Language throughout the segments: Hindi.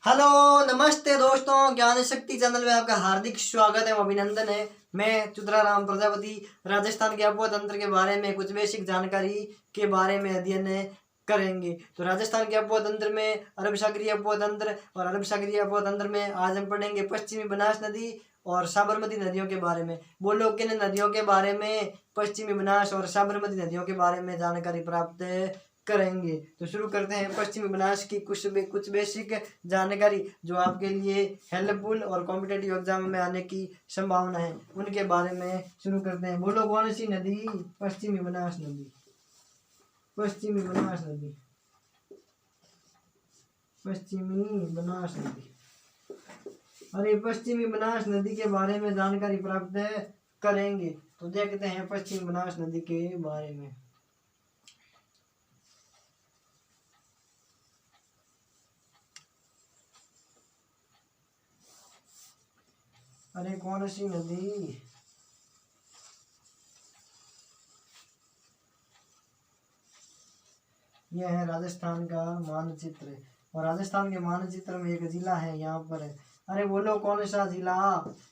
हेलो नमस्ते दोस्तों, ज्ञान शक्ति चैनल में आपका हार्दिक स्वागत है, अभिनंदन है। मैं चुद्राराम प्रजापति राजस्थान के अफवाह तंत्र के बारे में कुछ बेसिक जानकारी के बारे में अध्ययन करेंगे। तो राजस्थान के अफवाह तंत्र में अरब सागरीय अफवाह तंत्र और अरब सागरीय अफवाह तंत्र में आज हम पढ़ेंगे पश्चिमी बनास नदी और साबरमती नदियों के बारे में। बोलो किन नदियों के बारे में? पश्चिमी बनास और साबरमती नदियों के बारे में जानकारी प्राप्त करेंगे। तो शुरू करते हैं पश्चिमी बनास की कुछ बेसिक जानकारी जो आपके लिए हेल्पफुल और कॉम्पिटेटिव एग्जाम में आने की संभावना है, उनके बारे में शुरू करते हैं। बोलो कौन सी नदी? पश्चिमी बनास नदी। पश्चिमी बनास नदी। पश्चिमी बनास नदी। अरे पश्चिमी बनास नदी के बारे में जानकारी प्राप्त करेंगे। तो देखते हैं पश्चिमी बनास नदी के बारे में। अरे कौन सी नदी? यह है राजस्थान का मानचित्र और राजस्थान के मानचित्र में एक जिला है यहाँ पर। अरे बोलो कौन सा जिला?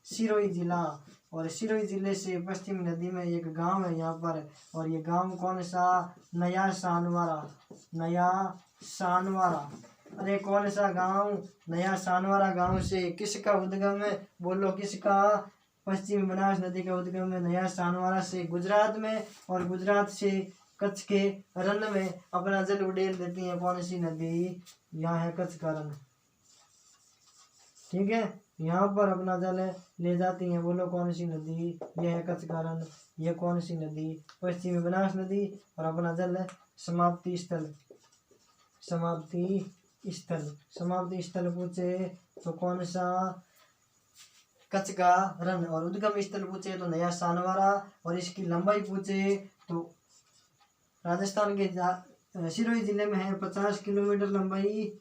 सिरोही जिला। और सिरोही जिले से पश्चिमी नदी में एक गांव है यहाँ पर, और ये गांव कौन सा? नया सानवारा। नया सानवारा। अरे कौन सा गांव? नया सानवारा गांव से किसका उद्गम है? बोलो किसका? पश्चिमी बनास नदी का उद्गम है नया सानवारा से गुजरात में, और गुजरात से कच्छ के रण में अपना जल उड़ेल देती है। कौन सी नदी? यहाँ है कच्छ का रण, ठीक है, यहाँ पर अपना जल ले जाती है। बोलो कौन सी नदी? यह है कच्छ का रण। यह कौन सी नदी? पश्चिमी बनास नदी। और अपना जल समाप्ति स्थल। समाप्ति स्थल। समाप्ति स्थल पूछे तो कौन सा? कच्छ का रण। और उद्गम स्थल पूछे तो नया सानवारा। और इसकी लंबाई पूछे तो राजस्थान के सिरोही जिले में है 50 किलोमीटर लंबाई,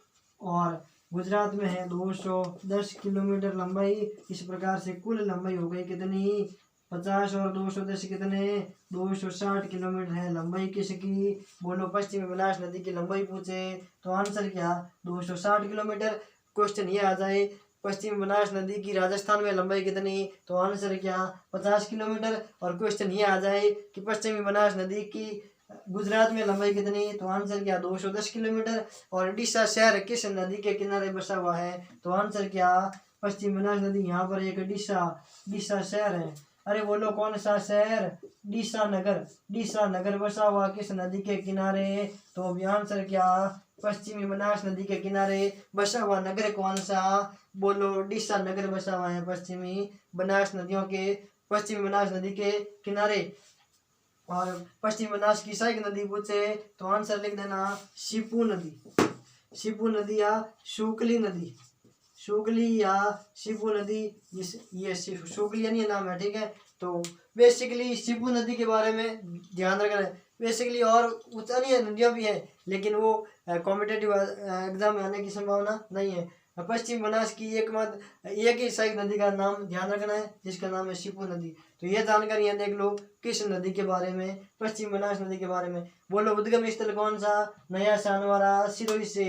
और गुजरात में है 210 किलोमीटर लंबाई। इस प्रकार से कुल लंबाई हो गई कितनी? 50 और 210 कितने? 260 किलोमीटर है लंबाई किसकी? बोलो पश्चिमी बनास नदी की लंबाई पूछे तो आंसर क्या? 260 किलोमीटर। क्वेश्चन ये आ जाए पश्चिमी बनास नदी की राजस्थान में लंबाई कितनी, तो आंसर क्या? 50 किलोमीटर। और क्वेश्चन ये आ जाए कि पश्चिमी बनास नदी की गुजरात में लंबाई कितनी, तो आंसर क्या? 210 किलोमीटर। और डीसा शहर किस नदी के किनारे बसा हुआ है, तो आंसर क्या? पश्चिम बनास नदी। यहाँ पर एक डीसा शहर है। अरे बोलो कौन सा शहर? डीसा नगर। डीसा नगर बसा हुआ किस नदी के किनारे, तो अभी आंसर क्या? पश्चिमी बनास नदी के किनारे बसा हुआ नगर कौन सा? बोलो डीसा नगर बसा हुआ है पश्चिमी बनास नदी के किनारे। और पश्चिम बनास की सहायक नदी पूछे तो आंसर लिख देना शिपू नदी। शिपू नदी या शुक्ली नदी। शुक्ली या शिपू नदी, ये शुक्ली नहीं नाम है, ठीक है। तो बेसिकली शिपू नदी के बारे में ध्यान रखना है। बेसिकली और कुछ अन्य नदियाँ भी है, लेकिन वो कॉम्पिटेटिव एग्जाम में आने की संभावना नहीं है। पश्चिम बनास की एक ही सहायक नदी का नाम ध्यान रखना है, जिसका नाम है शिपू नदी। तो ये जानकारी है, देख लो किस नदी के बारे में? पश्चिम बनास नदी के बारे में। बोलो उद्गम स्थल कौन सा? नया सानवारा सिरोही से।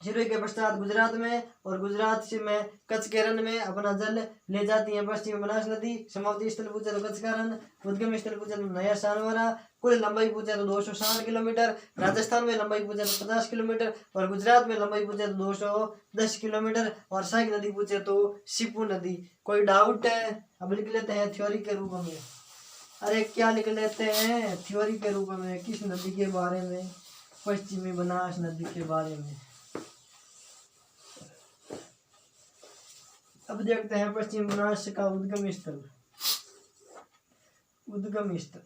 सिरोही के पश्चात गुजरात में, और गुजरात से में कच्छ के रण में अपना जल ले जाती है पश्चिम बनास नदी। समाप्ति स्थल पूछे तो कच्छ का रण। उद्गम स्थल पूछे तो नया सानवारा। कुल लंबाई पूछे तो 260 किलोमीटर। राजस्थान में लंबाई पूछे तो 50 किलोमीटर, और गुजरात में लंबाई पूछे तो 210 किलोमीटर। और सहायक नदी पूछे तो शिपू नदी। कोई डाउट है? अब लिख लेते हैं थ्योरी के रूप में। अरे क्या लिख लेते हैं थ्योरी के रूप में? किस नदी के बारे में? पश्चिमी बनास नदी के बारे में। अब देखते हैं पश्चिम बनास का उद्गम स्थल। उद्गम स्थल।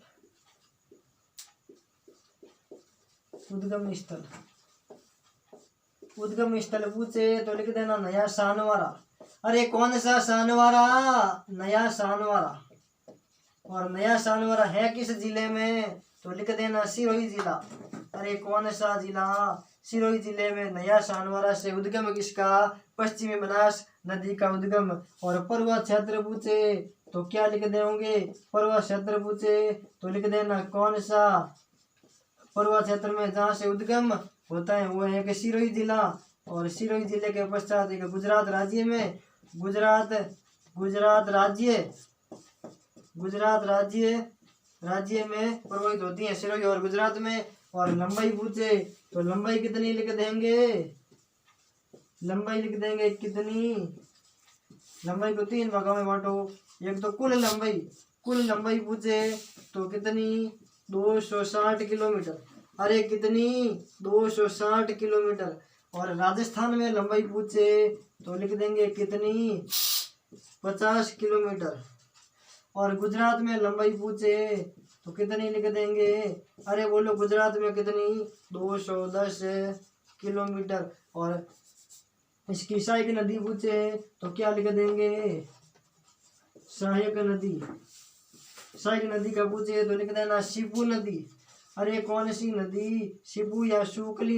उद्गम स्थल। उद्गम स्थल पूछे तो लिख देना नया सानवारा। अरे कौन सा सानवारा? नया सानवारा। और नया सानवारा है किस जिले में, तो लिख देना सिरोही जिला। अरे कौन सा जिला? सिरोही जिले में नया सानवारा से उद्गम किसका? पश्चिमी बनास नदी का उद्गम। और पर्वत क्षेत्र पूछे तो क्या लिख देंगे? पर्वत क्षेत्र पूछे तो लिख देना कौन सा? पर्वत क्षेत्र में जहाँ से उद्गम होता है वो है कि सिरोही जिला। और सिरोही जिले के पश्चात एक गुजरात राज्य में गुजरात राज्य में प्रवाहित होती है सिरोही और गुजरात में। और लंबाई पूछे तो लंबाई कितनी लिख देंगे, कितनी, लंबाई को 3 भागों में बांटो। एक तो कुल लंबाई पूछे तो कितनी, 260 किलोमीटर। अरे कितनी, 260 किलोमीटर। और राजस्थान में लंबाई पूछे तो लिख देंगे कितनी, 50 किलोमीटर। और गुजरात में लंबाई पूछे तो कितनी लिख देंगे, अरे बोलो गुजरात में कितनी, 210 किलोमीटर। और इसकी सहायक नदी पूछे तो क्या लिख देंगे, सहायक नदी का पूछे तो लिख देना शिबू नदी। अरे कौन सी नदी, शिबू या शुक्ली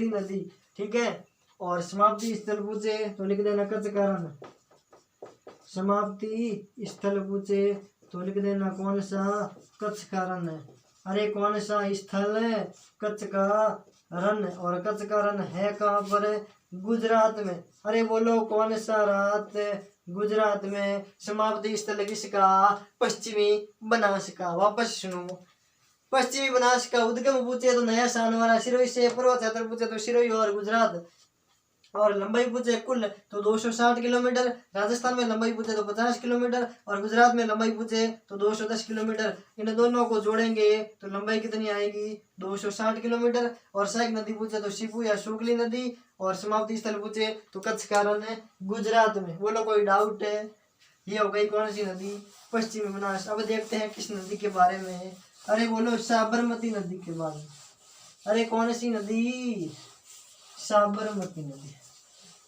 नदी, ठीक है। और समाप्ति स्थल पूछे तो लिख देना कचकारण, समाप्ति स्थल पूछे तो लिख देना कौन सा, कचकारण है। अरे कौन सा स्थल है, कचकारण। और कचकारण है कहाँ पर, गुजरात में। अरे बोलो कौन सा राज्य, गुजरात में। समाप्ति स्थल किसका, पश्चिमी बनास का। वापस सुनो, पश्चिमी बनास का उद्गम पूछे तो नया सानवारा सिरोही से, पूर्व क्षेत्र पूछे तो सिरोही और गुजरात। और लंबाई पूछे कुल तो 260 किलोमीटर। राजस्थान में लंबाई पूछे तो 50 किलोमीटर और गुजरात में लंबाई पूछे तो 210 किलोमीटर। इन दोनों को जोड़ेंगे तो लंबाई कितनी आएगी, 260 किलोमीटर। और सहायक नदी पूछे तो शिबू या शुक्ली नदी। और समाप्ति स्थल पूछे तो कचकारण है गुजरात में। बोलो कोई डाउट है, ये हो गई कौन सी नदी, पश्चिमी बनास। अब देखते हैं किस नदी के बारे में। अरे बोलो साबरमती नदी के बारे में। अरे कौन सी नदी, साबरमती नदी।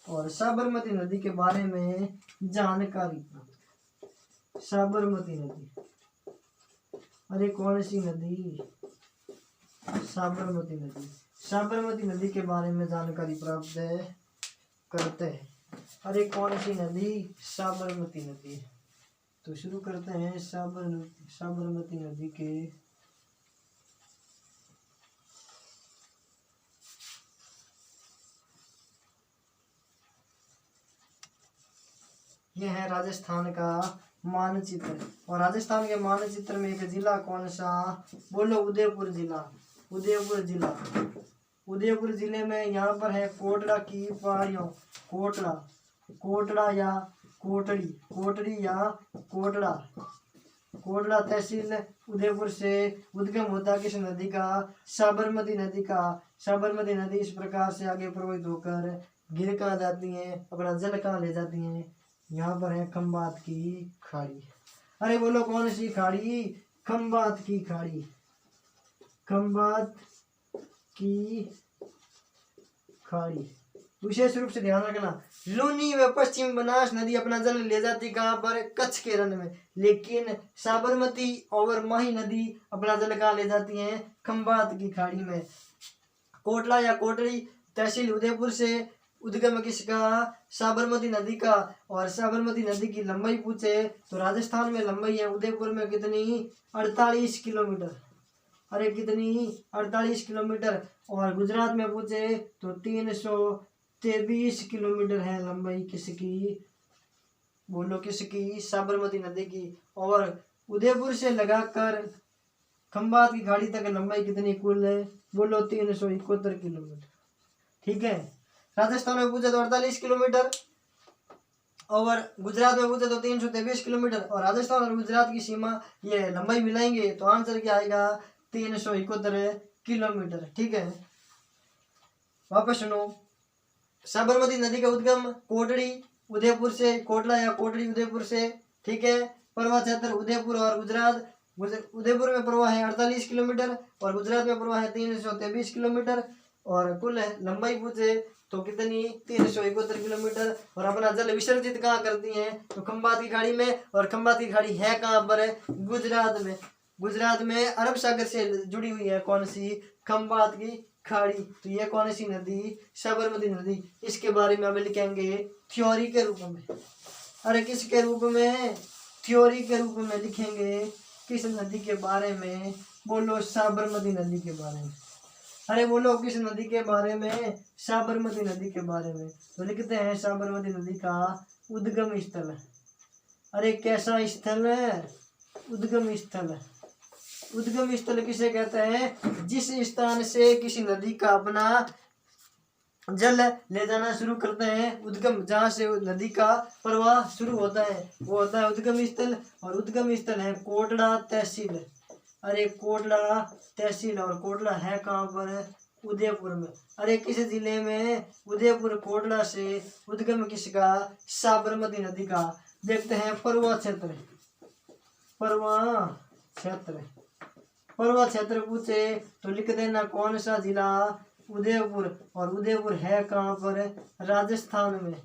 और साबरमती नदी के बारे में जानकारी, साबरमती नदी, अरे कौन सी नदी, साबरमती नदी के बारे में जानकारी प्राप्त करते हैं। अरे कौन सी नदी, साबरमती नदी। तो शुरू करते हैं साबरमती नदी के यह है राजस्थान का मानचित्र। और राजस्थान के मानचित्र में एक जिला कौन सा, बोलो उदयपुर जिले में यहाँ पर है कोटड़ा की पहाड़ियों, कोटड़ा या कोटड़ा तहसील उदयपुर से उद्गम होता किस नदी का, साबरमती नदी का। साबरमती नदी इस प्रकार से आगे प्रवाहित होकर गिर कहाँ जाती है, अपना जल कहाँ ले जाती है, यहाँ पर है खंबात की खाड़ी। अरे बोलो कौन सी खाड़ी, खंबात की खाड़ी, खंबात की खाड़ी। विशेष रूप से ध्यान रखना, लूनी व पश्चिम बनास नदी अपना जल ले जाती कहाँ पर, कच्छ के रण में। लेकिन साबरमती और माही नदी अपना जल कहाँ ले जाती हैं, खंबात की खाड़ी में। कोटला या कोटड़ी तहसील उदयपुर से उद्गम किसका, साबरमती नदी का। और साबरमती नदी की लंबाई पूछे तो राजस्थान में लंबाई है उदयपुर में कितनी, 48 किलोमीटर। अरे कितनी, 48 किलोमीटर। और गुजरात में पूछे तो 323 किलोमीटर है लंबाई किसकी, बोलो किसकी, साबरमती नदी की। और उदयपुर से लगाकर खंबात की खाड़ी तक लंबाई कितनी कुल है, बोलो 371 किलोमीटर, ठीक है। राजस्थान में पूछे तो 48 किलोमीटर और गुजरात में पूछे तो 323 किलोमीटर। और राजस्थान और गुजरात की सीमा ये लंबाई मिलाएंगे तो आंसर क्या आएगा, 371 किलोमीटर, ठीक है। वापस सुनो, साबरमती नदी का उद्गम कोटड़ी उदयपुर से, कोटला या कोटड़ी उदयपुर से, ठीक है। प्रवाह क्षेत्र उदयपुर और गुजरात। उदयपुर में प्रवाह है 48 किलोमीटर और गुजरात में प्रवाह है 323 किलोमीटर। और कुल लंबाई पूछे तो कितनी, 371 किलोमीटर। और अपना जल विसर्जित कहाँ करती हैं, तो खंबात की खाड़ी में। और खंबात की खाड़ी है कहाँ पर, गुजरात में। गुजरात में अरब सागर से जुड़ी हुई है कौन सी, खंबात की खाड़ी। तो ये कौन सी नदी, साबरमती नदी। इसके बारे में हम लिखेंगे थ्योरी के रूप में। अरे किसके रूप में, थ्योरी के रूप में लिखेंगे। किस नदी के बारे में, बोलो साबरमती नदी के बारे में। अरे बोलो किस नदी के बारे में? साबरमती नदी के बारे में। तो लिखते हैं साबरमती नदी का उद्गम स्थल। अरे कैसा स्थल है? उद्गम स्थल। उद्गम स्थल किसे कहते हैं? जिस स्थान से किसी नदी का अपना जल ले जाना शुरू करते हैं, उद्गम, जहाँ से नदी का प्रवाह शुरू होता है वो होता है उद्गम स्थल। और उद्गम स्थल है कोटड़ा तहसील। अरे कोटड़ा तहसील, और कोटड़ा है कहाँ पर? उदयपुर में। अरे किस जिले में? उदयपुर। कोटड़ा से उद्गम किसका? साबरमती नदी का। देखते हैं पर्वत क्षेत्र। पर्वत क्षेत्र। पर्वत क्षेत्र पूछे तो लिख देना कौन सा जिला? उदयपुर। और उदयपुर है कहाँ पर? राजस्थान में।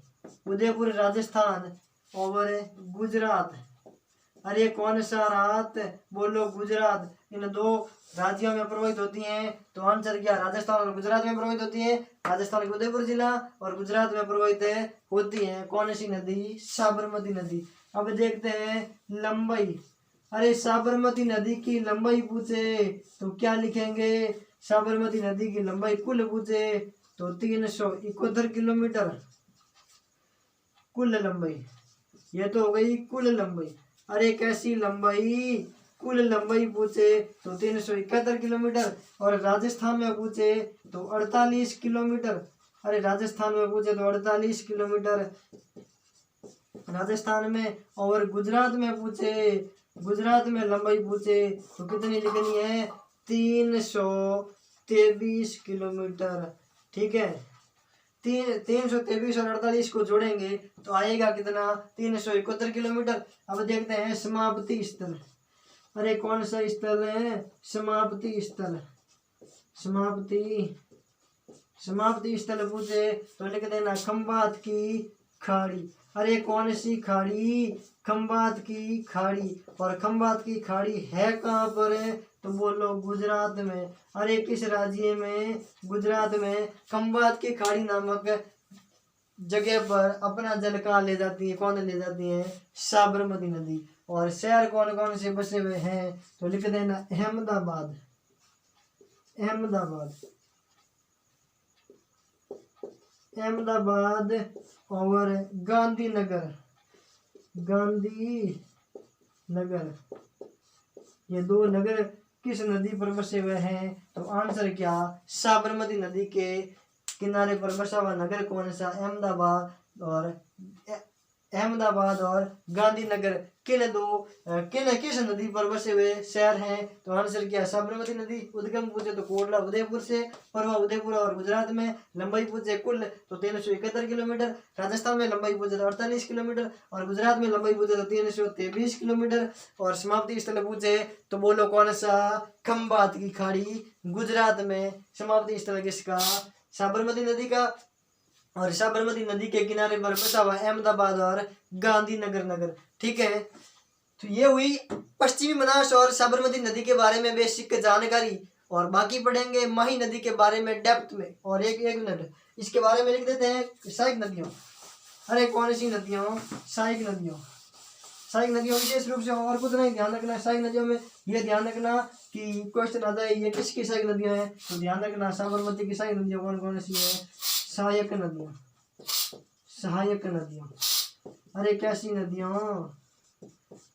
उदयपुर राजस्थान। और गुजरात। अरे कौन सा रात? बोलो गुजरात। इन दो राज्यों में प्रभावित होती हैं, तो आंसर क्या? राजस्थान और गुजरात में प्रभावित होती है। राजस्थान के उदयपुर जिला और गुजरात में प्रभावित होती है कौन सी नदी? साबरमती नदी। अब देखते हैं लंबाई। अरे साबरमती नदी की लंबाई पूछे तो क्या लिखेंगे? साबरमती नदी की लंबाई कुल पूछे तो 371 किलोमीटर कुल लंबाई। ये तो हो गई कुल लंबाई। अरे कैसी लंबाई? कुल लंबाई पूछे तो 371 किलोमीटर। और राजस्थान में पूछे तो 48 किलोमीटर। अरे राजस्थान में पूछे तो 48 किलोमीटर राजस्थान में। और गुजरात में पूछे, गुजरात में लंबाई पूछे तो कितनी लिखनी है? 323 किलोमीटर। ठीक है, 323 और 48 को जोड़ेंगे तो आएगा कितना? 371 किलोमीटर। अब देखते हैं समाप्ति स्थल। अरे कौन सा स्थल है? समाप्ति स्थल। समाप्ति स्थल पूछे तो लिख देना खंबात की खाड़ी। अरे कौन सी खाड़ी? खंबात की खाड़ी। और खंबात की खाड़ी है कहाँ पर? तो बोलो गुजरात में। अरे किस राज्य में? गुजरात में। खंबात की खाड़ी नामक जगह पर अपना जल कहाँ ले जाती है? कौन ले जाती है? साबरमती नदी। और शहर कौन कौन से बसे हुए हैं? तो लिख देना अहमदाबाद। अहमदाबाद। अहमदाबाद और गांधीनगर। गांधीनगर। ये दो नगर किस नदी पर बसे हुए हैं? तो आंसर क्या? साबरमती नदी के किनारे पर बसा हुआ नगर कौन सा? अहमदाबाद और गांधीनगर। किस नदी पर बसे हुए शहर हैं? तो आंसर क्या? साबरमती नदी। उद्गम पूछे तो कोटला उदयपुर से। पर्वत उदयपुर और गुजरात में। लंबाई पूछे कुल तो 371 किलोमीटर। राजस्थान में लंबाई पूछे तो 48 किलोमीटर। और गुजरात में लंबाई पूछे तो 323 किलोमीटर। और समाप्ति स्थल पूछे तो बोलो कौन सा? खंबात की खाड़ी गुजरात में। समाप्ति स्थल किसका? साबरमती नदी का। और साबरमती नदी के किनारे पर बसा हुआ अहमदाबाद और गांधीनगर नगर। ठीक है, तो ये हुई पश्चिमी बनास और साबरमती नदी के बारे में बेसिक जानकारी। और बाकी पढ़ेंगे माही नदी के बारे में डेप्थ में। और एक मिनट इसके बारे में लिख देते हैं सहायक नदियों। अरे कौन सी नदियों? सहायक नदियों। सहायक नदियों विशेष रूप से और कुछ नहीं ध्यान रखना। सहायक नदियों में ये ध्यान रखना कि क्वेश्चन आ जाए ये किसकी सहायक नदियां हैं, तो ध्यान रखना साबरमती की सहायक नदियां कौन कौन सी है? सहायक नदियां। सहायक नदियां। अरे कैसी नदियां?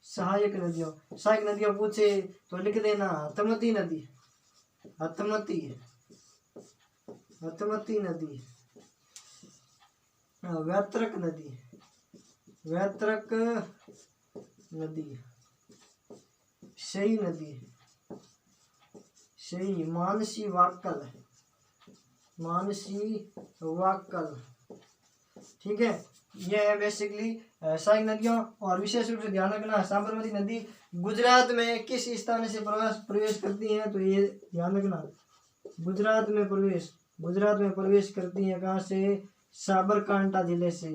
सहायक नदियों। सहायक नदियों पूछे तो लिख देना हतमती नदी। हतमती नदी। वैतरक नदी। वैतरक नदी। सही नदी। सही। मानसी वाक्कल। मानसी वाक्कल। ठीक है, यह है बेसिकली सहायक नदियों। और विशेष रूप से ध्यान रखना साबरमती नदी गुजरात में किस स्थान से प्रवेश करती है, तो ये ध्यान रखना गुजरात में प्रवेश करती है। कहाँ से? साबरकांठा जिले से।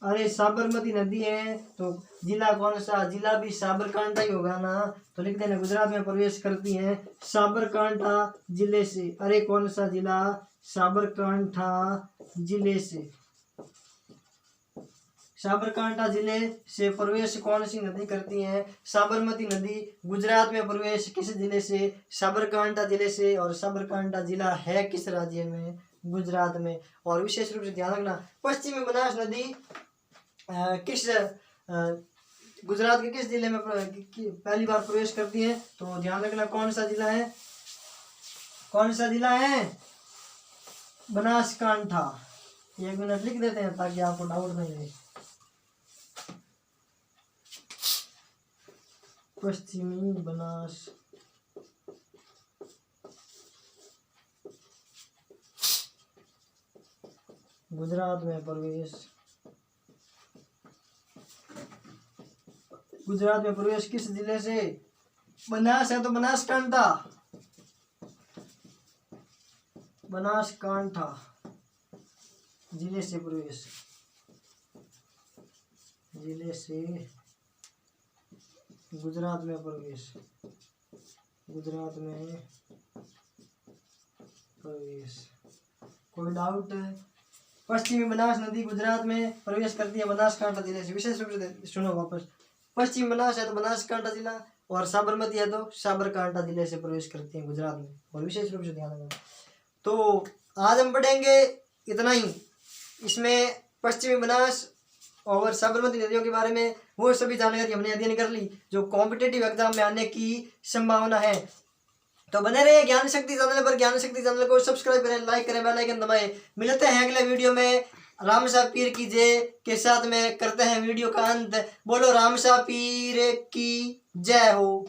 अरे साबरमती नदी है तो जिला कौन सा? जिला भी साबरकांठा ही होगा ना, तो लिख देना गुजरात में प्रवेश करती है साबरकांठा जिले से। अरे कौन सा जिला? साबरकांठा जिले से। साबरकांठा जिले से प्रवेश कौन सी नदी करती है? साबरमती नदी। गुजरात में प्रवेश किस जिले से? साबरकांठा जिले से। और साबरकांठा जिला है किस राज्य में? गुजरात में। और विशेष रूप से ध्यान रखना, पश्चिमी बनास नदी किस गुजरात के किस जिले में पहली बार प्रवेश करती है? तो ध्यान रखना कौन सा जिला है? कौन सा जिला है? बनासकांठा। 1 मिनट लिख देते हैं ताकि आपको डाउट नहीं रहे। पश्चिमी बनास गुजरात में प्रवेश, गुजरात में प्रवेश किस जिले से? बनास है तो बनासकांठा, बनासकांठा जिले से प्रवेश, जिले से गुजरात में प्रवेश, गुजरात में प्रवेश। कोई डाउट? पश्चिमी बनास नदी गुजरात में प्रवेश करती है बनासकांठा जिले से। विशेष रूप से सुनो वापस, पश्चिमी बनास है तो बनासकांठा जिला, और साबरमती है तो साबरकांठा जिले से प्रवेश करती है गुजरात में। और विशेष रूप से ध्यान रखना। तो आज हम पढ़ेंगे इतना ही। इसमें पश्चिमी बनास और साबरमती नदियों के बारे में वो सभी जानकारी हमने अध्ययन कर ली जो कॉम्पिटिटिव एग्जाम में आने की संभावना है। तो बने रहिए ज्ञान शक्ति चैनल पर। ज्ञान शक्ति चैनल को सब्सक्राइब करें, लाइक करें, बेल आइकन दबाएं। मिलते हैं अगले वीडियो में। राम शाह पीर की जय के साथ में करते हैं वीडियो का अंत। बोलो राम शाह पीर की जय हो।